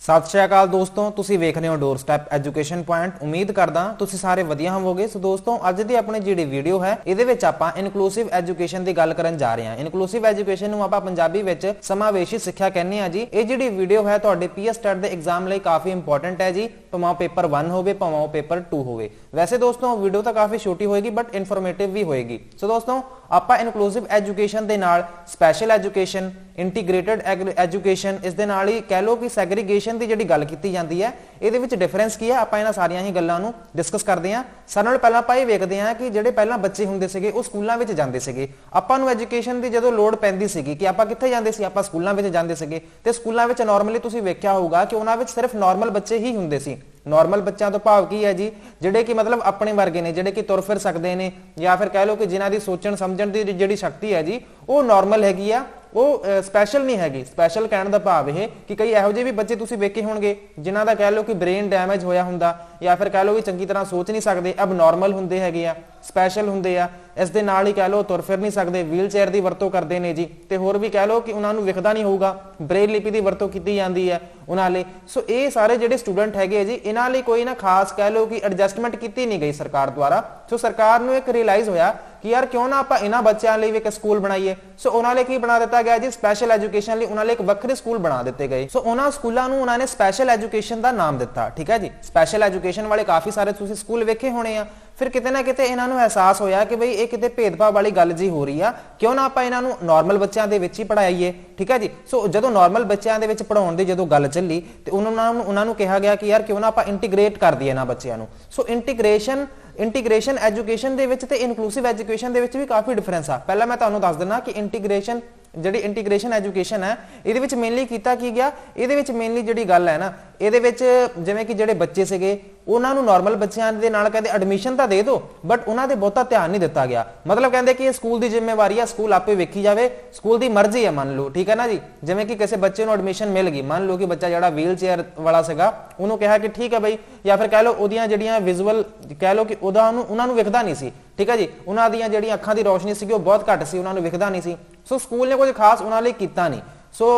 सत श्री अकाल दोस्तों, तुसी वेख रहे हो डोर स्टैप एजुकेशन पॉइंट। उम्मीद करदा तुसी सारे वधिया होवोगे। सो दोस्तों, अज दी अपनी जिहड़ी वीडियो है इहदे विच आपां इनकलूसिव एजुकेशन दी गल करन जा रहे हां। इनकलूसिव एजुकेशन नूं आपां पंजाबी विच समावेशी सिੱਖਿਆ कहने आ जी। ਇਹ ਜਿਹੜੀ ਵੀਡੀਓ ਹੈ ਤੁਹਾਡੇ ਪੀਐਸ ਟੈਟ ਦੇ ਐਗਜ਼ਾਮ ਲਈ ਕਾਫੀ ਇੰਪੋਰਟੈਂਟ ਹੈ ਜੀ, ਭਾਵੇਂ पेपर 1 ਹੋਵੇ ਭਾਵੇਂ पेपर 2 ਹੋਵੇ। वैसे दोस्तों वीडियो तो काफी छोटी होएगी बट इनफॉर्मेटिव भी होएगी। सो दोस्तों ਆਪਾਂ ਇਨਕਲੂਸਿਵ ਐਜੂਕੇਸ਼ਨ ਦੇ ਨਾਲ ਸਪੈਸ਼ਲ ਐਜੂਕੇਸ਼ਨ, ਇੰਟੀਗ੍ਰੇਟਡ ਐਜੂਕੇਸ਼ਨ, ਇਸ ਦੇ ਨਾਲ ਹੀ ਕਹਿ ਲੋ ਕਿ ਸੈਗਰੀਗੇਸ਼ਨ ਦੀ ਜਿਹੜੀ ਗੱਲ ਕੀਤੀ ਜਾਂਦੀ ਹੈ ਇਹਦੇ ਵਿੱਚ ਡਿਫਰੈਂਸ ਕੀ ਹੈ, ਆਪਾਂ ਇਹਨਾਂ ਸਾਰੀਆਂ ਹੀ ਗੱਲਾਂ ਨੂੰ ਡਿਸਕਸ ਕਰਦੇ ਹਾਂ। ਸਾਰਿਆਂ ਨਾਲੋਂ ਪਹਿਲਾਂ ਆਪਾਂ ਇਹ ਵੇਖਦੇ ਹਾਂ ਕਿ ਜਿਹੜੇ ਪਹਿਲਾਂ ਬੱਚੇ ਹੁੰਦੇ ਸੀਗੇ ਉਹ ਸਕੂਲਾਂ ਵਿੱਚ ਜਾਂਦੇ ਸੀਗੇ। ਆਪਾਂ ਨੂੰ ਐਜੂਕੇਸ਼ਨ ਦੀ ਜਦੋਂ ਲੋੜ ਪੈਂਦੀ ਸੀਗੀ ਕਿ ਆਪਾਂ ਕਿੱਥੇ ਜਾਂਦੇ ਸੀ, ਆਪਾਂ ਸਕੂਲਾਂ ਵਿੱਚ ਜਾਂਦੇ ਸੀਗੇ। ਤੇ ਸਕੂਲਾਂ ਵਿੱਚ ਨਾਰਮਲੀ ਤੁਸੀਂ ਵੇਖਿਆ ਹੋਊਗਾ ਕਿ ਉਹਨਾਂ ਵਿੱਚ ਸਿਰਫ ਨਾਰਮਲ ਬੱਚੇ ਹੀ ਹੁੰਦੇ ਸੀ। नॉर्मल बच्चों तो भाव की है जी, जिहड़े कि मतलब अपने वर्गे ने, जिहड़े कि तुर फिर सकते हैं या फिर कह लो कि जिन्हां दी सोचण समझण दी जिहड़ी शक्ति है जी वो नॉर्मल हैगी आ, वो स्पैशल नहीं हैगी। स्पैशल कहण दा भाव यह कि कई इहो ਜਿਹੇ भी बच्चे तुसीं वेखे होणगे जिन्हां दा कह लो कि ब्रेन डैमेज होया हुंदा या फिर कह लो कि चंगी तरह सोच नहीं सकते, अब नॉर्मल हुंदे हैगे आ, स्पैशल हुंदे आ। इस दे नाल ही कह लो तुर फिर नहीं सकते, व्हील चेयर की वरतों करते हैं जी। तो होर भी कह लो कि उन्होंने विखदा नहीं होगा, ब्रेल लिपि की वरतों की जाती है उन्होंने। सो ये सारे जो स्टूडेंट है जी इन्हां लई कोई ना खास कह लो कि एडजस्टमेंट की नहीं गई सरकार द्वारा। सो सरकार नूं एक रियलाइज होया कि यार क्यों ना आपां इन्हां बच्चों लई एक स्कूल बनाईए। सो उन्होंने की बना दिता गया जी, स्पैशल एजुकेशन लई उन्होंने एक वक्रे स्कूल बना दिते गए। सो उन्हां स्कूलों नूं उन्होंने स्पैशल एजुकेशन का नाम दिता। ठीक है जी, स्पैशल एजुकेशन वाले काफ़ी सारे तुसीं स्कूल वेखे होने आ। फिर किते ना किते इन्हां नूं एहसास होया कि बई ये किते भेदभाव वाली गल जी हो रही है, क्यों ना आपां इन्हां नूं नॉर्मल बच्चों के विच ही पढ़ाईए। ठीक है जी। सो जदों नॉर्मल बच्चों के विच पढ़ाउण दी जदों गल चली तो उन्हां नूं कहा गया कि यार क्यों ना आपां इंटीग्रेट कर दईए इन्हां बच्चों नूं। सो इंटीग्रेशन एजुकेशन दे विच ते इनकलूसिव एजुकेशन दे विच भी काफ़ी डिफरेंस आ। पहला मैं तुहानूं दस दिना कि इंटीग्रेशन एजुकेशन है इहदे विच मेनली कीता की गया, इहदे विच मेनली जिहड़ी गल है ना इहदे विच जिवें कि जिहड़े बच्चे सीगे उन्हां नूं नॉर्मल बच्चों दे नाल कहंदे एडमिशन तो दे दो बट उन्हां दे बहुता ध्यान नहीं दिता गया। मतलब कहंदे कि स्कूल की जिम्मेवारी है, स्कूल आपे वेखी जाए, स्कूल की मर्जी है मान लो। ठीक है ना जी। जिवें कि किसी बच्चे नूं एडमिशन मिल गई, मान लो कि बच्चा जिहड़ा व्हील चेयर वाला सीगा उन्होंने कहा कि ठीक है बई, या फिर कह लो उहदियां जिहड़ियां विजुअल कह लो कि उन्हां नूं विखदा नहीं सी। ठीक है जी, उन्हां दियां जिहड़ियां अखां दी रोशनी सी बहुत घट सी, उन्हां नूं विखदा नहीं सी। सो स्कूल ने कुछ खास उन्हां लई कीता नहीं। सो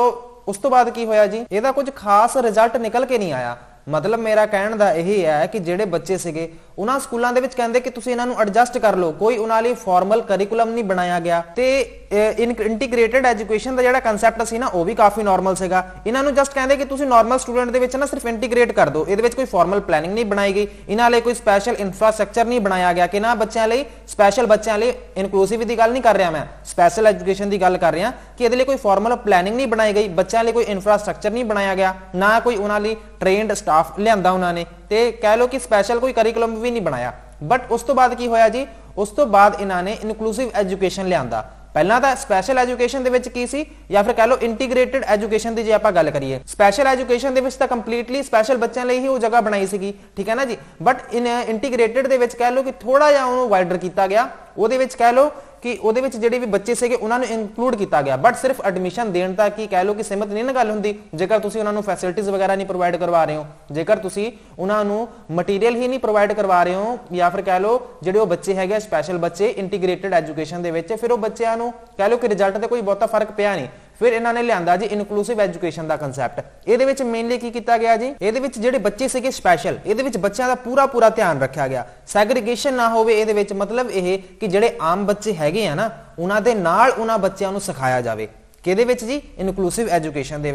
उस तो बाद की होया जी, इहदा कुछ खास रिजल्ट निकल के नहीं आया। मतलब मेरा कहण दा यही है कि जिहड़े बच्चे सीगे उन्हां स्कूलों दे विच कहंदे कि तुसीं इन्हां नूं एडजस्ट कर लो, कोई उन्हां लई फॉर्मल करिकुलम नहीं बनाया गया। ते इंटीग्रेटेड एजुकेशन दा जिहड़ा कंसैप्ट सी ना वो भी काफ़ी नॉर्मल सीगा। इन्हां नूं जस्ट कहंदे कि तुसीं नॉर्मल स्टूडेंट दे विच ना सिर्फ इंटीग्रेट कर दो, इहदे विच कोई फॉर्मल प्लैनिंग नहीं बनाई गई, इन्हां लई कोई स्पैशल इंफ्रास्ट्रक्चर नहीं बनाया गया कि ना बच्चों लई स्पैशल बच्चों लई इनकलूसिव दी गल नहीं कर रहा, मैं स्पैशल एजुकेशन की गल कर रहा कि इहदे लई कोई फॉर्मल प्लैनिंग नहीं बनाई गई, बच्चों लई कोई इंफ्रास्ट्रक्चर नहीं बनाया गया, ना कोई उन्हां लई ट्रेंड स्टाफ लियांदा उन्होंने, ते कह लो कि स्पैशल कोई करिकुलम भी नहीं बनाया। बट उस तो बाद की होया जी, उस तो बाद इन्होंने इनकलूसिव एजुकेशन लियांदा। पहला तो स्पैशल एजुकेशन दे विच की सी या फिर कह लो इंटीग्रेटेड एजुकेशन की जे आपां गल करिए, स्पैशल एजुकेशन दे विच तां कंप्लीटली स्पैशल बच्चों लई ही वो जगह बनाई सीगी। ठीक है ना जी। बट इन इंटीग्रेटेड दे विच कह लो कि थोड़ा जिहा उहनूं वाइडर कीता गया, ਉਹਦੇ ਵਿੱਚ कह लो कि ਉਹਦੇ ਵਿੱਚ ਜਿਹੜੇ ਵੀ ਬੱਚੇ ਸੀਗੇ ਉਹਨਾਂ ਨੂੰ ਇਨਕਲੂਡ ਕੀਤਾ ਗਿਆ। ਬਟ ਸਿਰਫ ਐਡਮਿਸ਼ਨ ਦੇਣ ਤੱਕ ਹੀ ਕਹਿ ਲੋ ਕਿ ਸੀਮਤ ਨਹੀਂ ਨਾ ਗੱਲ ਹੁੰਦੀ। ਜੇਕਰ ਤੁਸੀਂ ਉਹਨਾਂ ਨੂੰ ਫੈਸਿਲਿਟੀਜ਼ ਵਗੈਰਾ ਨਹੀਂ ਪ੍ਰੋਵਾਈਡ ਕਰਵਾ ਰਹੇ ਹੋ, ਜੇਕਰ ਤੁਸੀਂ ਉਹਨਾਂ ਨੂੰ ਮਟੀਰੀਅਲ ਹੀ ਨਹੀਂ ਪ੍ਰੋਵਾਈਡ ਕਰਵਾ ਰਹੇ ਹੋ, ਜਾਂ ਫਿਰ ਕਹਿ ਲੋ ਜਿਹੜੇ ਉਹ ਬੱਚੇ ਹੈਗੇ ਸਪੈਸ਼ਲ ਬੱਚੇ ਇੰਟੀਗ੍ਰੇਟਡ ਐਜੂਕੇਸ਼ਨ ਦੇ ਵਿੱਚ, ਫਿਰ ਉਹ ਬੱਚਿਆਂ ਨੂੰ ਕਹਿ ਲੋ ਕਿ ਰਿਜ਼ਲਟ ਤੇ ਕੋਈ ਬਹੁਤਾ ਫਰਕ ਪਿਆ ਨਹੀਂ। फिर इन्होंने लिया जी इनकलूसिव एजुकेशन का कंसैप्ट। ये मेनली की किया गया जी, ये जो बच्चे से स्पैशल ये बच्चों का पूरा पूरा ध्यान रखा गया, सैग्रीगेशन ना हो। मतलब ये कि जोड़े आम बच्चे हैगे आ ना उन्होंने नाल उन्होंने बच्चों को सिखाया जाए कि जी इनकलूसिव एजुकेशन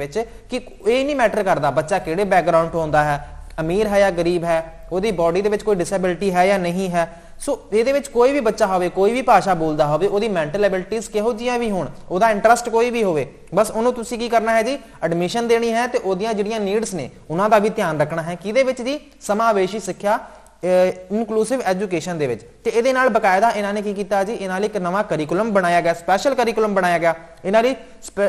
कि ये नहीं मैटर करता बच्चा किहड़े बैकग्राउंड तो आता है, अमीर है या गरीब है, उसकी बॉडी के कोई डिसेबिलिटी है या नहीं है। सो ये कोई भी बच्चा हो, कोई भी भाषा बोलता हो, वो मैंटल एबिलिटीज किहो जिहियां भी होण, उहदा इंटरस्ट कोई भी हो, बस उन्होंने तुसीं की करना है जी एडमिशन देनी है, तो उहदियां जिहड़ियां नीड्स ने उन्हां दा भी ध्यान रखना है। किहदे विच जी समावेशी सिੱਖਿਆ इनकलूसिव एजुकेशन दे विच। ते इहदे नाल बकायदा इन्होंने की किया जी, इन्हां लई एक नवां करिकुलम बनाया गया, स्पैशल करिकुलम बनाया गया, इन्हां लई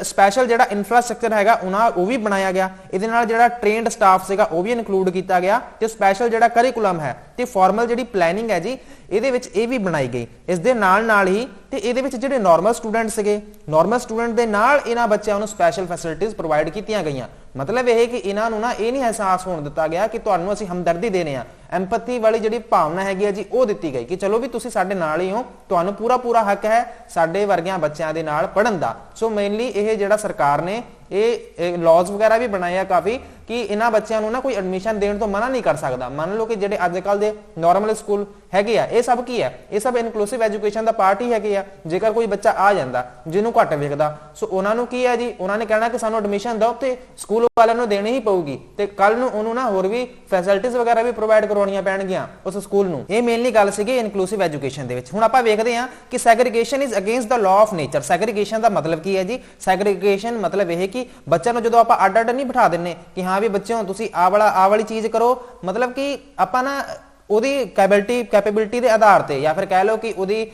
स्पैशल जिहड़ा इंफ्रास्ट्रक्चर हैगा वो भी बनाया गया, इहदे नाल जिहड़ा ट्रेंड स्टाफ सीगा वो भी इनकलूड किया गया, ते स्पैशल जिहड़ा करिकुलम है ते फॉर्मल जिहड़ी प्लैनिंग है जी इहदे विच ये भी बनाई गई। इस दे नाल ही ते इहदे विच जिहड़े नॉर्मल स्टूडेंट सीगे, नॉर्मल स्टूडेंट दे नाल इन्हां बच्चों नूं स्पैशल फैसिलिटीज़ प्रोवाइड कीतियां गईयां। मतलब यह कि इन्हां नूं ना ये नहीं एहसास होण दिता गया कि तुहानूं असीं हमदर्दी देने आ, एंपैथी वाली जिहड़ी भावना हैगी है जी वो दित्ती गई कि चलो भी तुसीं साडे नाल ही हो, तुहानूं पूरा पूरा हक है साडे वर्गियां बच्चों दे नाल पढ़न दा। सो मेनली ये जिहड़ा सरकार ने ये लॉज वगैरह भी बनाए काफ़ी ਕਿ ਇਹਨਾਂ ਬੱਚਿਆਂ ਨੂੰ ਨਾ ਕੋਈ ਐਡਮਿਸ਼ਨ ਦੇਣ ਤੋਂ ਮਨਾ ਨਹੀਂ ਕਰ ਸਕਦਾ। ਮੰਨ ਲਓ ਕਿ ਜਿਹੜੇ ਅੱਜ ਕੱਲ ਦੇ ਨਾਰਮਲ ਸਕੂਲ ਹੈਗੇ ਆ, ਇਹ ਸਭ ਕੀ ਹੈ, ਇਹ ਸਭ ਇਨਕਲੂਸਿਵ ਐਜੂਕੇਸ਼ਨ ਦਾ ਪਾਰਟ ਹੀ ਹੈਗੇ ਆ। ਜੇਕਰ ਕੋਈ ਬੱਚਾ ਆ ਜਾਂਦਾ ਜਿਹਨੂੰ ਘੱਟ ਵੇਖਦਾ, ਸੋ ਉਹਨਾਂ ਨੂੰ ਕੀ ਹੈ ਜੀ, ਉਹਨਾਂ ਨੇ ਕਹਿਣਾ ਕਿ ਸਾਨੂੰ ਐਡਮਿਸ਼ਨ ਦਿਓ ਤੇ ਸਕੂਲ ਵਾਲਿਆਂ ਨੂੰ ਦੇਣੀ ਹੀ ਪਊਗੀ ਤੇ ਕੱਲ ਨੂੰ ਉਹਨੂੰ ਨਾ ਹੋਰ ਵੀ ਫੈਸਿਲਿਟੀਜ਼ ਵਗੈਰਾ ਵੀ ਪ੍ਰੋਵਾਈਡ ਕਰਵਾਉਣੀਆਂ ਪੈਣਗੀਆਂ ਉਸ ਸਕੂਲ ਨੂੰ। ਇਹ ਮੇਨਲੀ ਗੱਲ ਸੀਗੀ ਇਨਕਲੂਸਿਵ ਐਜੂਕੇਸ਼ਨ ਦੇ ਵਿੱਚ। ਹੁਣ ਆਪਾਂ ਵੇਖਦੇ ਹਾਂ ਕਿ segregation is against the law of nature. Segregation ਦਾ ਮਤਲਬ ਕੀ ਹੈ ਜੀ? ਸੈਗਰੀਗੇਸ਼ਨ ਮਤਲਬ ਇਹ ਕਿ ਬੱਚਿਆਂ ਨੂੰ ਜਦੋਂ ਆਪਾਂ ਅੱਡ ਅੱਡ ਨਹੀਂ ਬਿਠਾ ਦਿੰਨੇ ਕਿ ਹਾਂ ਵੀ ਬੱਚਿਓ ਤੁਸੀਂ ਆਹ ਵਾਲੀ ਚੀਜ਼ ਕਰੋ, ਮਤਲਬ ਕਿ ਆਪਾਂ ਨਾ ਉਹਦੀ ਕੈਪੇਬਿਲਿਟੀ ਦੇ ਆਧਾਰ ਤੇ, ਜਾਂ ਫਿਰ ਕਹਿ ਲਓ ਕਿ ਉਹਦੀ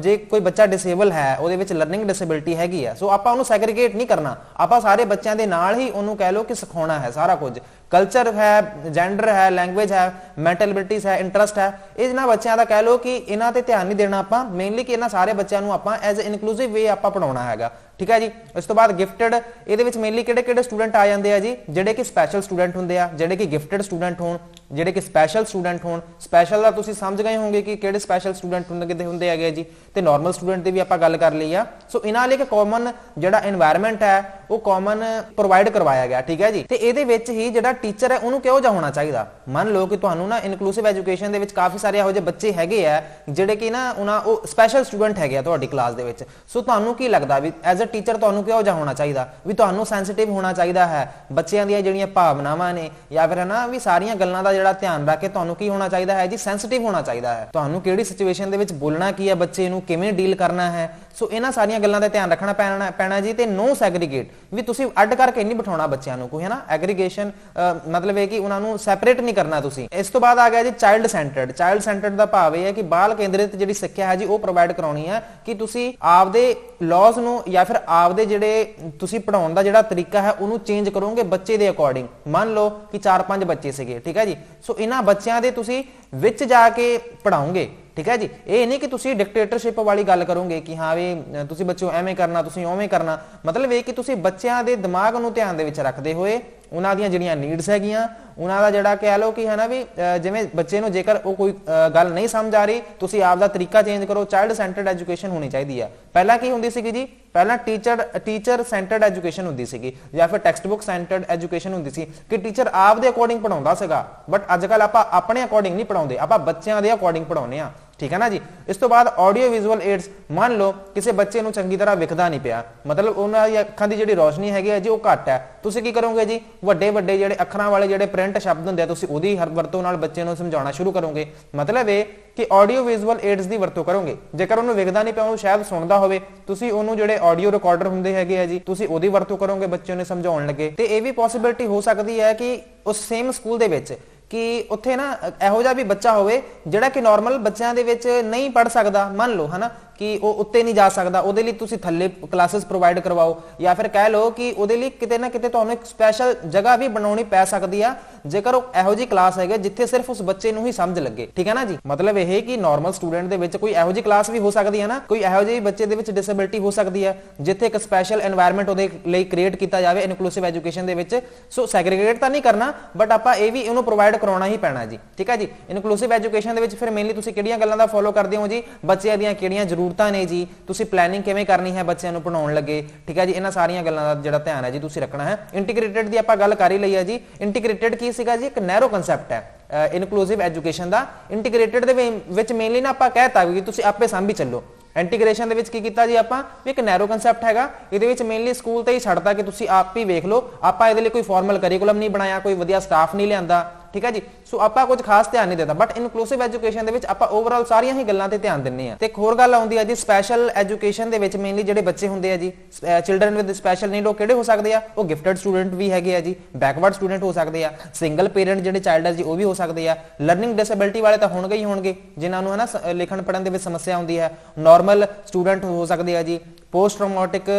ਜੇ ਕੋਈ ਬੱਚਾ ਡਿਸੇਬਲ ਹੈ, ਉਹਦੇ ਵਿੱਚ ਲਰਨਿੰਗ ਡਿਸੇਬਿਲਿਟੀ ਹੈਗੀ ਆ, ਸੋ ਆਪਾਂ ਉਹਨੂੰ ਸੈਗਰੀਗੇਟ ਨਹੀਂ ਕਰਨਾ। ਆਪਾਂ ਸਾਰੇ ਬੱਚਿਆਂ ਦੇ ਨਾਲ ਹੀ ਉਹਨੂੰ ਕਹਿ ਲਓ ਕਿ ਸਿਖਾਉਣਾ ਹੈ ਸਾਰਾ ਕੁਝ। ਕਲਚਰ ਹੈ, ਜੈਂਡਰ ਹੈ, ਲੈਂਗੁਏਜ ਹੈ, ਮੈਂਟਲ ਐਬਿਲਿਟੀਜ਼ ਹੈ, ਇੰਟਰਸਟ ਹੈ, ਇਹਨਾਂ ਬੱਚਿਆਂ ਦਾ ਕਹਿ ਲਓ ਕਿ ਇਹਨਾਂ ਤੇ ਧਿਆਨ ਨਹੀਂ ਦੇਣਾ ਆਪਾਂ, ਮੇਨਲੀ ਕਿ ਇਹਨਾਂ ਸਾਰੇ ਬੱਚਿਆਂ ਨੂੰ ਆਪਾਂ ਐਜ਼ ਇਨਕਲੂਸਿਵ ਵੇ ਆਪਾਂ ਪੜਾਉਣਾ ਹੈਗਾ। ਠੀਕ ਹੈ ਜੀ। ਇਸ ਤੋਂ ਬਾਅਦ ਗਿਫਟਡ, ਇਹਦੇ ਵਿੱਚ ਮੇਨਲੀ ਕਿਹੜੇ ਸਟੂਡੈਂਟ ਆ ਜਾਂਦੇ ਆ ਜੀ? ਜਿਹੜੇ ਕਿ ਸਪੈਸ਼ਲ ਸਟੂਡੈਂਟ ਹੁੰਦੇ ਆ, ਜਿਹੜੇ ਕਿ ਗਿਫਟਡ ਸਟੂਡੈਂਟ ਹੋਣ, ਜਿਹੜੇ ਕਿ ਸਪੈਸ਼ਲ ਸਟੂਡੈਂਟ ਹੋਣ। ਸਪੈਸ਼ਲ ਦਾ ਤੁਸੀਂ ਸਮਝ ਗਏ ਹੋਵੋਗੇ ਕਿ ਕਿਹੜੇ ਸਪੈਸ਼ਲ ਸਟੂਡੈਂਟ ਹੁੰਦੇ ਹੈਗੇ ਜੀ, ਤੇ ਨਾਰਮਲ ਸਟੂਡੈਂਟ ਦੀ ਵੀ ਆਪਾਂ ਗੱਲ ਕਰ ਲਈ ਆ। ਸੋ ਇਹਨਾਂ ਲਈ ਇੱਕ ਕਾਮਨ ਜਿਹੜਾ এনवायरमेंट ਹੈ ਉਹ ਕਾਮਨ ਪ੍ਰੋਵਾਈਡ ਕਰਵਾਇਆ ਗਿਆ। ਠੀਕ ਹੈ ਜੀ। ਤੇ ਇਹਦੇ ਵਿੱਚ ਹੀ ਜਿਹੜਾ ਟੀਚਰ ਹੈ ਉਹਨੂੰ ਕਿਹੋ ਜਿਹਾ ਹੋਣਾ ਚਾਹੀਦਾ? ਮੰਨ ਲਓ ਕਿ ਤੁਹਾਨੂੰ ਨਾ ਇਨਕਲੂਸਿਵ ਐਜੂਕੇਸ਼ਨ ਦੇ ਵਿੱਚ ਕਾਫੀ ਸਾਰੇ ਇਹੋ ਜਿਹੇ ਬੱਚੇ ਹੈਗੇ ਆ ਜਿਹੜੇ ਕਿ ਨਾ ਉਹ ਸਪੈਸ਼ਲ ਸਟੂਡੈਂਟ ਹੈਗੇ ਆ ਤੁਹਾਡੀ ਕਲਾਸ ਦੇ ਵਿੱਚ। ਸੋ ਤੁਹਾਨੂੰ ਕੀ ਲੱਗਦਾ ਵੀ ਐਜ਼ ਅ ਟੀਚਰ ਤੁਹਾਨੂੰ ਕਿਹੋ ਜਿਹਾ ਹੋਣਾ ਚਾਹੀਦਾ? ਵੀ ਤੁਹਾਨੂੰ ਸੈਂਸਿਟਿਵ ਹੋਣਾ ਚਾਹੀਦਾ ਹੈ ਬੱਚਿਆਂ ਦੀਆਂ ਜਿਹੜੀਆਂ ਭਾਵਨਾਵਾਂ ਨੇ, ਜਾਂ ਫਿਰ ਨਾ ਵੀ ਸਾਰੀਆਂ ਗੱਲਾਂ ਦਾ ਜਿਹੜਾ ਧਿਆਨ ਰੱਖ ਕੇ ਤੁਹਾਨੂੰ ਕੀ ਹੋਣਾ ਚਾਹੀਦਾ ਹੈ ਜੀ? ਸੈਂਸਿਟਿਵ ਹੋਣਾ ਚਾਹੀਦਾ ਹੈ। ਤੁਹਾਨੂੰ ਕਿਹੜੀ ਸਿਚੁਏਸ਼ਨ ਦੇ ਵਿੱਚ ਬੋਲਣਾ ਕੀ ਹੈ, ਬੱਚੇ ਨੂੰ ਕਿਵੇਂ ਡੀਲ ਕਰਨਾ ਹੈ, ਸੋ ਇਹਨਾਂ ਸਾਰੀਆਂ ਗੱਲਾਂ ਦਾ ਧਿਆਨ ਰੱਖਣਾ ਪੈਣਾ ਜੀ। ਤੇ ਨੋ ਸੈਗਰੀਗੇਟ, ਵੀ ਤੁਸੀਂ ਅੱਡ ਕਰਕੇ ਨਹੀਂ ਬਿਠਾਉਣਾ ਬੱਚਿਆਂ ਨੂੰ ਕੋਈ, ਹੈ ਨਾ। ਐਗਰੀਗੇਸ਼ਨ ਮਤਲਬ ਇਹ ਕਿ ਉਹਨਾਂ ਨੂੰ ਸੈਪਰੇਟ ਨਹੀਂ ਕਰਨਾ ਤੁਸੀਂ। ਇਸ ਤੋਂ ਬਾਅਦ ਆ ਗਿਆ ਜੀ ਚਾਈਲਡ ਸੈਂਟਰਡ। ਚਾਈਲਡ ਸੈਂਟਰਡ ਦਾ ਭਾਵ ਇਹ ਹੈ ਕਿ ਬਾਲ ਕੇਂਦਰਿਤ ਜਿਹੜੀ ਸਿੱਖਿਆ ਹੈ ਜੀ ਉਹ ਪ੍ਰੋਵਾਈਡ ਕਰਾਉਣੀ ਹੈ ਕਿ ਤੁਸੀਂ ਆਪਦੇ ਲਾਜ਼ ਨੂੰ ਜਾਂ ਫਿਰ ਆਪਦੇ ਜਿਹੜੇ ਤੁਸੀਂ ਪੜਾਉਣ ਦਾ ਜਿਹੜਾ ਤਰੀਕਾ ਹੈ ਉਹਨੂੰ ਚੇਂਜ ਕਰੋਗੇ ਬੱਚੇ ਦੇ ਅਕੋਰਡਿੰਗ। ਮੰਨ ਲਓ ਕਿ 4-5 ਬੱਚੇ ਸੀਗੇ, ਠੀਕ ਹੈ ਜੀ, ਸੋ ਇਹਨਾਂ ਬੱਚਿਆਂ ਦੇ ਤੁਸੀਂ ਵਿੱਚ ਜਾ ਕੇ ਪੜਾਉਂਗੇ। ਠੀਕ ਹੈ ਜੀ। ਇਹ ਨਹੀਂ ਕਿ ਤੁਸੀਂ ਡਿਕਟੇਟਰਸ਼ਿਪ ਵਾਲੀ ਗੱਲ ਕਰੋਗੇ ਕਿ ਹਾਂ ਵੀ ਤੁਸੀਂ ਬੱਚਿਓ ਐਵੇਂ ਕਰਨਾ, ਤੁਸੀਂ ਉਵੇਂ ਕਰਨਾ। ਮਤਲਬ ਇਹ ਕਿ ਤੁਸੀਂ ਬੱਚਿਆਂ ਦੇ ਦਿਮਾਗ ਨੂੰ ਧਿਆਨ ਦੇ ਵਿੱਚ ਰੱਖਦੇ ਹੋਏ ਉਹਨਾਂ ਦੀਆਂ ਜਿਹੜੀਆਂ ਨੀਡਸ ਹੈਗੀਆਂ, ਉਹਨਾਂ ਦਾ ਜਿਹੜਾ ਕਹਿ ਲਓ ਕਿ ਹੈ ਨਾ ਵੀ ਜਿਵੇਂ ਬੱਚੇ ਨੂੰ ਜੇਕਰ ਉਹ ਕੋਈ ਗੱਲ ਨਹੀਂ ਸਮਝ ਆ ਰਹੀ, ਤੁਸੀਂ ਆਪ ਦਾ ਤਰੀਕਾ ਚੇਂਜ ਕਰੋ। ਚਾਈਲਡ ਸੈਂਟਰਡ ਐਜੂਕੇਸ਼ਨ ਹੋਣੀ ਚਾਹੀਦੀ ਹੈ। ਪਹਿਲਾਂ ਕੀ ਹੁੰਦੀ ਸੀਗੀ ਜੀ? ਪਹਿਲਾਂ ਟੀਚਰ ਸੈਂਟਰਡ ਐਜੂਕੇਸ਼ਨ ਹੁੰਦੀ ਸੀਗੀ, ਜਾਂ ਫਿਰ ਟੈਕਸਟ ਬੁੱਕ ਸੈਂਟਰਡ ਐਜੂਕੇਸ਼ਨ ਹੁੰਦੀ ਸੀ ਕਿ ਟੀਚਰ ਆਪ ਦੇ ਅਕੋਰਡਿੰਗ ਪੜਾਉਂਦਾ ਸੀਗਾ। ਬਟ ਅੱਜ ਕੱਲ ਆਪਾਂ ਆਪਣੇ ਅਕੋਰਡਿੰਗ ਨਹੀਂ ਪੜਾਉਂਦੇ, ਆਪਾਂ ਬੱਚਿਆਂ ਦੇ ਅਕੋਰਡਿੰਗ ਪੜਾਉਂਦੇ ਆ। ਠੀਕ ਹੈ ਨਾ ਜੀ। ਇਸ ਤੋਂ ਬਾਅਦ ਆਡੀਓ ਵਿਜ਼ੂਅਲ ਏਡਸ। ਮੰਨ ਲਓ ਕਿਸੇ ਬੱਚੇ ਨੂੰ ਚੰਗੀ ਤਰ੍ਹਾਂ ਵਿਖਦਾ ਨਹੀਂ ਪਿਆ, ਮਤਲਬ ਉਹਨਾਂ ਦੀ ਅੱਖਾਂ ਦੀ ਜਿਹੜੀ ਰੋਸ਼ਨੀ ਹੈਗੀ ਹੈ ਜੀ ਉਹ ਘੱਟ ਹੈ, ਤੁਸੀਂ ਕੀ ਕਰੋਗੇ ਜੀ? ਵੱਡੇ ਜਿਹੜੇ ਅੱਖਰਾਂ ਵਾਲੇ ਜਿਹੜੇ ਪ੍ਰਿੰਟ ਸ਼ਬਦ ਹੁੰਦੇ ਆ, ਤੁਸੀਂ ਉਹਦੀ ਹਰ ਵਰਤੋਂ ਨਾਲ ਬੱਚੇ ਨੂੰ ਸਮਝਾਉਣਾ ਸ਼ੁਰੂ ਕਰੋਗੇ। ਮਤਲਬ ਇਹ ਕਿ ਆਡੀਓ ਵਿਜ਼ੂਅਲ ਏਡਸ ਦੀ ਵਰਤੋਂ ਕਰੋਗੇ। ਜੇਕਰ ਉਹਨੂੰ ਵਿਖਦਾ ਨਹੀਂ ਪਿਆ, ਉਹਨੂੰ ਸ਼ਾਇਦ ਸੁਣਦਾ ਹੋਵੇ, ਤੁਸੀਂ ਉਹਨੂੰ ਜਿਹੜੇ ਆਡੀਓ ਰਿਕਾਰਡਰ ਹੁੰਦੇ ਹੈਗੇ ਆ ਜੀ, ਤੁਸੀਂ ਉਹਦੀ ਵਰਤੋਂ ਕਰੋਗੇ ਬੱਚੇ ਨੂੰ ਸਮਝਾਉਣ ਲੱਗੇ। ਤੇ ਇਹ ਵੀ ਪੋਸੀਬਿਲਿਟੀ ਹੋ ਸਕਦੀ ਹੈ ਕਿ ਉਸ ਸੇਮ ਸਕੂਲ ਦੇ ਵਿੱਚ ਕਿ ਉੱਥੇ ਨਾ ਇਹੋ ਜਿਹਾ ਵੀ ਬੱਚਾ ਹੋਵੇ ਜਿਹੜਾ ਕਿ ਨਾਰਮਲ ਬੱਚਿਆਂ ਦੇ ਵਿੱਚ ਨਹੀਂ ਪੜ ਸਕਦਾ। ਮੰਨ ਲਓ ਹਨਾ ਕਿ ਉਹ ਉੱਤੇ ਨਹੀਂ ਜਾ ਸਕਦਾ, ਉਹਦੇ ਲਈ ਤੁਸੀਂ ਥੱਲੇ ਕਲਾਸਿਸ ਪ੍ਰੋਵਾਈਡ ਕਰਵਾਓ, ਜਾਂ ਫਿਰ ਕਹਿ ਲਓ ਕਿ ਉਹਦੇ ਲਈ ਕਿਤੇ ਨਾ ਕਿਤੇ ਤੁਹਾਨੂੰ ਇੱਕ ਸਪੈਸ਼ਲ ਜਗ੍ਹਾ ਵੀ ਬਣਾਉਣੀ ਪੈ ਸਕਦੀ ਆ, ਜੇਕਰ ਉਹ ਇਹੋ ਜਿਹੀ ਕਲਾਸ ਹੈਗੇ ਜਿੱਥੇ ਸਿਰਫ ਉਸ ਬੱਚੇ ਨੂੰ ਹੀ ਸਮਝ ਲੱਗੇ। ਠੀਕ ਹੈ ਨਾ ਜੀ। ਮਤਲਬ ਇਹ ਕਿ ਨਾਰਮਲ ਸਟੂਡੈਂਟ ਦੇ ਵਿੱਚ ਕੋਈ ਇਹੋ ਜਿਹੀ ਕਲਾਸ ਵੀ ਹੋ ਸਕਦੀ ਹੈ ਨਾ, ਕੋਈ ਇਹੋ ਜਿਹੇ ਬੱਚੇ ਦੇ ਵਿੱਚ ਡਿਸੇਬਿਲਿਟੀ ਹੋ ਸਕਦੀ ਹੈ ਜਿੱਥੇ ਇੱਕ ਸਪੈਸ਼ਲ এনवायरमेंट ਉਹਦੇ ਲਈ ਕ੍ਰੀਏਟ ਕੀਤਾ ਜਾਵੇ ਇਨਕਲੂਸਿਵ ਐਜੂਕੇਸ਼ਨ ਦੇ ਵਿੱਚ। ਸੋ ਸੈਗਰੀਗੇਟ ਤਾਂ ਨਹੀਂ ਕਰਨਾ, ਬਟ ਆਪਾਂ ਇਹ ਵੀ ਇਹਨੂੰ ਪ੍ਰੋਵਾਈਡ ਕਰਾਉਣਾ ਹੀ ਪੈਣਾ ਜੀ। ਠੀਕ ਹੈ ਜੀ। ਇਨਕਲੂਸਿਵ ਐਜੂਕੇਸ਼ਨ ਦੇ ਵਿੱਚ ਫਿਰ ਮੇਨਲੀ ਤੁਸੀਂ ਕਿਹੜੀਆਂ ਗੱਲਾਂ ਦਾ ਫੋਲੋ ਕਰਦੇ ਹੋ ਜੀ? ਬੱਚਿਆਂ ਦੀਆਂ ਕਿਹੜੀਆਂ ਜ਼ਰੂਰਤਾਂ ਨੇ ਜੀ, ਤੁਸੀਂ ਪਲੈਨਿੰਗ ਕਿਵੇਂ ਕਰਨੀ ਹੈ ਬੱਚਿਆਂ ਨੂੰ ਪੜਾਉਣ ਲੱਗੇ। ਠੀਕ ਹੈ ਜੀ। ਇਹਨਾਂ ਸਾਰੀਆਂ ਗੱਲਾਂ ਦਾ ਜਿਹੜਾ ਧਿਆਨ ਹੈ ਜੀ ਤੁਸੀਂ ਰੱਖਣਾ ਹੈ। ਇੰਟੀਗ੍ਰੇਟਡ ਦੀ ਆਪਾਂ ਗੱਲ ਕਰ ਹੀ ਲਈ ਹੈ ਜੀ। ਇੰਟੀਗ੍ਰੇਟਡ ਕੀ ਸੀਗਾ ਜੀ? ਇੱਕ ਨੈਰੋ ਕਨਸੈਪਟ ਹੈ ਇਨਕਲੂਸਿਵ ਐਜੂਕੇਸ਼ਨ ਦਾ। ਇੰਟੀਗ੍ਰੇਟਡ ਦੇ ਵਿੱਚ ਮੇਨਲੀ ਨਾ ਆਪਾਂ ਕਹਿਤਾ ਵੀ ਤੁਸੀਂ ਆਪੇ ਸਾਂਭੀ ਚੱਲੋ। ਇੰਟੀਗ੍ਰੇਸ਼ਨ ਦੇ ਵਿੱਚ ਕੀ ਕੀਤਾ ਜੀ ਆਪਾਂ? ਵੀ ਇੱਕ ਨੈਰੋ ਕਨਸੈਪਟ ਹੈਗਾ, ਇਹਦੇ ਵਿੱਚ ਮੇਨਲੀ ਸਕੂਲ ਤੇ ਹੀ ਛੱਡਤਾ ਕਿ ਤੁਸੀਂ ਆਪ ਹੀ ਵੇਖ ਲਓ। ਆਪਾਂ ਇਹਦੇ ਲਈ ਕੋਈ ਫਾਰਮਲ ਕਰਿਕੂਲਮ ਨਹੀਂ ਬਣਾਇਆ, ਕੋਈ ਵਧੀਆ ਸਟਾਫ ਨਹੀਂ ਲਿਆਂਦਾ। ਠੀਕ ਹੈ ਜੀ। ਸੋ ਆਪਾਂ ਕੁਝ ਖਾਸ ਧਿਆਨ ਨਹੀਂ ਦਿੱਤਾ, ਬਟ ਇਨਕਲੂਸਿਵ ਐਜੂਕੇਸ਼ਨ ਦੇ ਵਿੱਚ ਆਪਾਂ ਓਵਰਆਲ ਸਾਰੀਆਂ ਹੀ ਗੱਲਾਂ ਤੇ ਧਿਆਨ ਦਿੰਨੇ ਆ। ਤੇ ਇੱਕ ਹੋਰ ਗੱਲ ਆਉਂਦੀ ਹੈ ਜੀ ਸਪੈਸ਼ਲ ਐਜੂਕੇਸ਼ਨ ਦੇ ਵਿੱਚ ਮੇਨਲੀ ਜਿਹੜੇ ਬੱਚੇ ਹੁੰਦੇ ਆ ਜੀ, ਚਿਲਡਰਨ ਵਿਦ ਸਪੈਸ਼ਲ ਨੀਡ, ਉਹ ਕਿਹੜੇ ਹੋ ਸਕਦੇ ਆ? ਉਹ ਗਿਫਟਡ ਸਟੂਡੈਂਟ ਵੀ ਹੈਗੇ ਆ ਜੀ, ਬੈਕਵਰਡ ਸਟੂਡੈਂਟ ਹੋ ਸਕਦੇ ਆ, ਸਿੰਗਲ ਪੇਰੈਂਟ ਜਿਹੜੇ ਚਾਈਲਡ ਹੈ ਜੀ ਉਹ ਵੀ ਹੋ ਸਕਦੇ ਆ, ਲਰਨਿੰਗ ਡਿਸੇਬਿਲਿਟੀ ਵਾਲੇ ਤਾਂ ਹੋਣਗੇ ਹੀ ਹੋਣਗੇ ਜਿਨ੍ਹਾਂ ਨੂੰ ਹੈ ਨਾ ਲਿਖਣ ਪੜ੍ਹਨ ਦੇ ਵਿੱਚ ਸਮੱਸਿਆ ਆਉਂਦੀ ਹੈ, ਨਾਰਮਲ ਸਟੂਡੈਂਟ ਹੋ ਸਕਦੇ ਆ ਜੀ, ਪੋਸਟ ਟਰਾਮੈਟਿਕ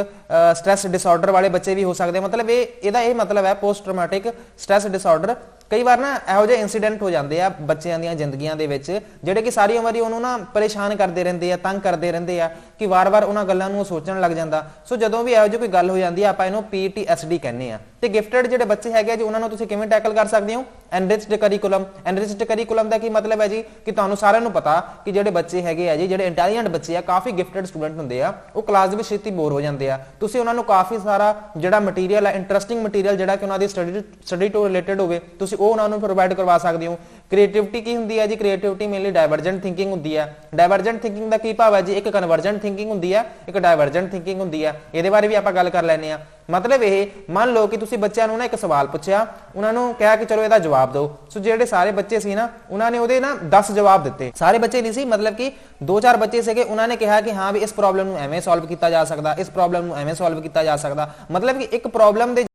ਸਟ੍ਰੈਸ ਡਿਸਆਰਡਰ ਵਾਲੇ ਬੱਚੇ ਵੀ ਹੋ ਸਕਦੇ ਆ। ਮਤਲਬ ਇਹਦਾ ਇਹ ਮਤਲਬ ਹੈ ਪੋਸਟ ਟਰਾਮੈਟਿਕ ਸਟ੍ਰੈਸ ਡਿਸਆਰਡਰ ਕਈ ਵਾਰ ਨਾ ਇਹੋ ਜਿਹੇ ਇਨਸੀਡੈਂਟ ਹੋ ਜਾਂਦੇ ਆ ਬੱਚਿਆਂ ਦੀਆਂ ਜ਼ਿੰਦਗੀਆਂ ਦੇ ਵਿੱਚ ਜਿਹੜੇ ਕਿ ਸਾਰੀ ਉਮਰ ਹੀ ਉਹਨੂੰ ਨਾ ਪਰੇਸ਼ਾਨ ਕਰਦੇ ਰਹਿੰਦੇ ਆ, ਤੰਗ ਕਰਦੇ ਰਹਿੰਦੇ ਆ ਕਿ ਵਾਰ-ਵਾਰ ਉਹਨਾਂ ਗੱਲਾਂ ਨੂੰ ਸੋਚਣ ਲੱਗ ਜਾਂਦਾ। ਸੋ ਜਦੋਂ ਵੀ ਇਹੋ ਜਿਹੀ ਕੋਈ ਗੱਲ ਹੋ ਜਾਂਦੀ ਆ ਆਪਾਂ ਇਹਨੂੰ PTSD ਕਹਿੰਦੇ ਆ। ਤੇ ਗਿਫਟਡ ਜਿਹੜੇ ਬੱਚੇ ਹੈਗੇ ਜੀ ਉਹਨਾਂ ਨੂੰ ਤੁਸੀਂ ਕਿਵੇਂ ਟੈਕਲ ਕਰ ਸਕਦੇ ਹੋ? Enriched curriculum. ਐਨਰਿਚਡ ਕਰਿਕੂਲਮ ਦਾ ਕੀ ਮਤਲਬ ਹੈ ਜੀ ਕਿ ਤੁਹਾਨੂੰ ਸਾਰਿਆਂ ਨੂੰ ਪਤਾ ਕਿ ਜਿਹੜੇ ਬੱਚੇ ਹੈਗੇ ਆ ਜੀ, ਜਿਹੜੇ ਇੰਟੈਲੀਜੈਂਟ ਬੱਚੇ ਆ, ਕਾਫੀ ਗਿਫਟਡ ਸਟੂਡੈਂਟ ਹੁੰਦੇ ਆ, ਉਹ ਕਲਾਸ ਦੇ ਵਿੱਚ ਛੇਤੀ ਬੋਰ ਹੋ ਜਾਂਦੇ ਆ। ਤੁਸੀਂ ਉਹਨਾਂ ਨੂੰ ਕਾਫੀ ਸਾਰਾ ਜਿਹੜਾ ਮਟੀਰੀਅਲ ਹੈ, ਇੰਟਰਸਟਿੰਗ ਮਟੀਰੀਅਲ ਜਿਹੜਾ ਕਿ ਉਹਨਾਂ ਦੀ ਸਟੱਡੀ ਤੋਂ ਰਿਲੇਟਡ ਹੋਵੇ, ਤੁਸੀਂ ਉਹ ਉਹਨਾਂ ਨੂੰ ਪ੍ਰੋਵਾਈਡ ਕਰਵਾ ਸਕਦੇ ਹੋ। ਕ੍ਰੀਏਟਿਵਿਟੀ ਕੀ ਹੁੰਦੀ ਹੈ ਜੀ? ਕ੍ਰੀਏਟਿਵਿਟੀ ਮੇਨਲੀ ਡਾਇਵਰਜੈਂਟ ਥਿੰਕਿੰਗ ਹੁੰਦੀ ਹੈ। ਡਾਇਵਰਜੈਂਟ ਥਿੰਕਿੰਗ ਦਾ ਕੀ ਭਾਵ ਹੈ ਜੀ? ਇੱਕ ਕਨਵਰਜੈਂਟ ਥਿੰਕਿੰਗ ਹੁੰਦੀ ਹੈ, ਇੱਕ ਡਾਇਵਰਜੈਂਟ ਥਿੰਕਿੰਗ ਹੁੰਦੀ ਹੈ। ਇਹਦੇ ਬਾਰੇ ਵੀ ਆਪਾਂ ਗੱਲ ਕਰ ਲੈਂਦੇ ਆ। ਮਤਲਬ ਇਹ ਮੰਨ ਲਓ ਕਿ ਤੁਸੀਂ ਬੱਚਿਆਂ ਨੂੰ ਨਾ ਇੱਕ ਸਵਾਲ ਪੁੱਛਿਆ, ਉਹਨਾਂ ਨੂੰ ਕਿਹਾ ਕਿ ਚਲੋ ਇਹਦਾ ਜਵਾਬ ਦਿਓ। ਸੋ ਜਿਹੜੇ ਸਾਰੇ ਬੱਚੇ ਸੀ ਨਾ ਉਹਨਾਂ ਨੇ ਉਹਦੇ ਨਾ 10 ਜਵਾਬ ਦਿੱਤੇ। ਸਾਰੇ ਬੱਚੇ ਨਹੀਂ ਸੀ, ਮਤਲਬ ਕਿ 2-4 ਬੱਚੇ ਸੀਗੇ, ਉਹਨਾਂ ਨੇ ਕਿਹਾ ਕਿ ਹਾਂ ਵੀ ਇਸ ਪ੍ਰੋਬਲਮ ਨੂੰ ਐਵੇਂ ਸੋਲਵ ਕੀਤਾ ਜਾ ਸਕਦਾ, ਇਸ ਪ੍ਰੋਬਲਮ ਨੂੰ ਐਵੇਂ ਸੋਲਵ ਕੀਤਾ ਜਾ ਸਕਦਾ। ਮਤਲਬ ਕਿ ਇੱਕ ਪ੍ਰੋਬਲਮ ਦੇ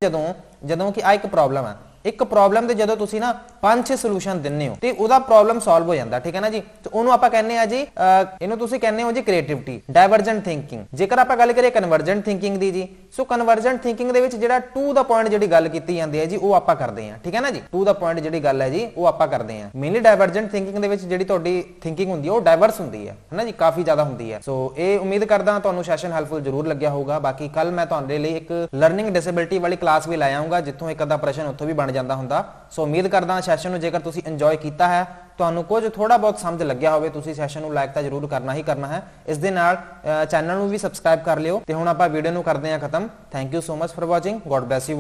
ਜਦੋਂ ਕਿ ਆ ਇੱਕ ਪ੍ਰੋਬਲਮ ਹੈ, ਇੱਕ ਪ੍ਰੋਬਲਮ ਦੇ ਜਦੋਂ ਤੁਸੀਂ ਨਾ 5-6 ਸੋਲੂਸ਼ਨ ਦਿੰਨੇ ਹੋ ਤੇ ਉਹਦਾ ਪ੍ਰੋਬਲਮ ਸੋਲਵ ਹੋ ਜਾਂਦਾ, ਠੀਕ ਹੈ ਨਾ ਜੀ। ਤੇ ਉਹਨੂੰ ਆਪਾਂ ਕਹਿੰਦੇ ਆ ਜੀ, ਇਹਨੂੰ ਤੁਸੀਂ ਕਹਿੰਦੇ ਹੋ ਜੀ ਕ੍ਰੀਏਟਿਵਿਟੀ, ਡਾਇਵਰਜੈਂਟ ਥਿੰਕਿੰਗ। ਜੇਕਰ ਆਪਾਂ ਗੱਲ ਕਰੀਏ ਕਨਵਰਜੈਂਟ ਥਿੰਕਿੰਗ ਦੀ ਜੀ, ਸੋ ਕਨਵਰਜੈਂਟ ਥਿੰਕਿੰਗ ਦੇ ਵਿੱਚ ਜਿਹੜਾ ਟੂ ਦਾ ਪੁਆਇੰਟ ਜਿਹੜੀ ਗੱਲ ਕੀਤੀ ਜਾਂਦੀ ਹੈ ਜੀ, ਉਹ ਆਪਾਂ ਕਰਦੇ ਆ, ਠੀਕ ਹੈ ਨਾ ਜੀ। ਟੂ ਦਾ ਪੁਆਇੰਟ ਜਿਹੜੀ ਗੱਲ ਹੈ ਜੀ ਉਹ ਆਪਾਂ ਕਰਦੇ ਆ। ਮੇਨਲੀ ਡਾਇਵਰਜੈਂਟ ਥਿੰਕਿੰਗ ਦੇ ਵਿੱਚ ਜਿਹੜੀ ਤੁਹਾਡੀ ਥਿੰਕਿੰਗ ਹੁੰਦੀ ਹੈ ਉਹ ਡਾਇਵਰਸ ਹੁੰਦੀ ਹੈ ਨਾ ਜੀ, ਕਾਫੀ ਜ਼ਿਆਦਾ ਹੁੰਦੀ ਹੈ। ਸੋ ਇਹ ਉਮੀਦ ਕਰਦਾ ਤੁਹਾਨੂੰ ਸੈਸ਼ਨ ਹੈਲਪਫੁਲ ਜ਼ਰੂਰ ਲੱਗਿਆ ਹੋਊਗਾ। ਬਾਕੀ ਕੱਲ ਮੈਂ ਤੁਹਾਡੇ ਲਈ ਇੱਕ ਲਰਨਿੰਗ ਡਿਸੇਬਿਲਿਟੀ ਵਾਲੀ ਕਲਾਸ ਵੀ ਲੈ ਆਉਂਗਾ, ਜਿੱਥੋਂ ਇੱਕ ਅੱਧਾ ਪ੍ਰਸ਼ਨ ਉੱਥੋਂ ਵੀ ਬਣ ਜਾਂਦਾ ਹੁੰਦਾ। ਸੋ ਉਮੀਦ ਕਰਦਾ ਸੈਸ਼ਨ ਨੂੰ ਜੇਕਰ ਤੁਸੀਂ ਇੰਜੋਏ ਕੀਤਾ ਹੈ, ਤੁਹਾਨੂੰ ਕੁਝ ਥੋੜਾ ਬਹੁਤ ਸਮਝ ਲੱਗਿਆ ਹੋਵੇ, ਤੁਸੀਂ ਸੈਸ਼ਨ ਨੂੰ ਲਾਈਕ ਤਾਂ ਜ਼ਰੂਰ ਕਰਨਾ ਹੀ ਕਰਨਾ ਹੈ। ਇਸ ਦੇ ਨਾਲ ਚੈਨਲ ਨੂੰ ਵੀ ਸਬਸਕ੍ਰਾਈਬ ਕਰ ਲਿਓ। ਤੇ ਹੁਣ ਆਪਾਂ ਵੀਡੀਓ ਨੂੰ ਕਰਦੇ ਹਾਂ ਖਤਮ। Thank you so much for watching. God bless you.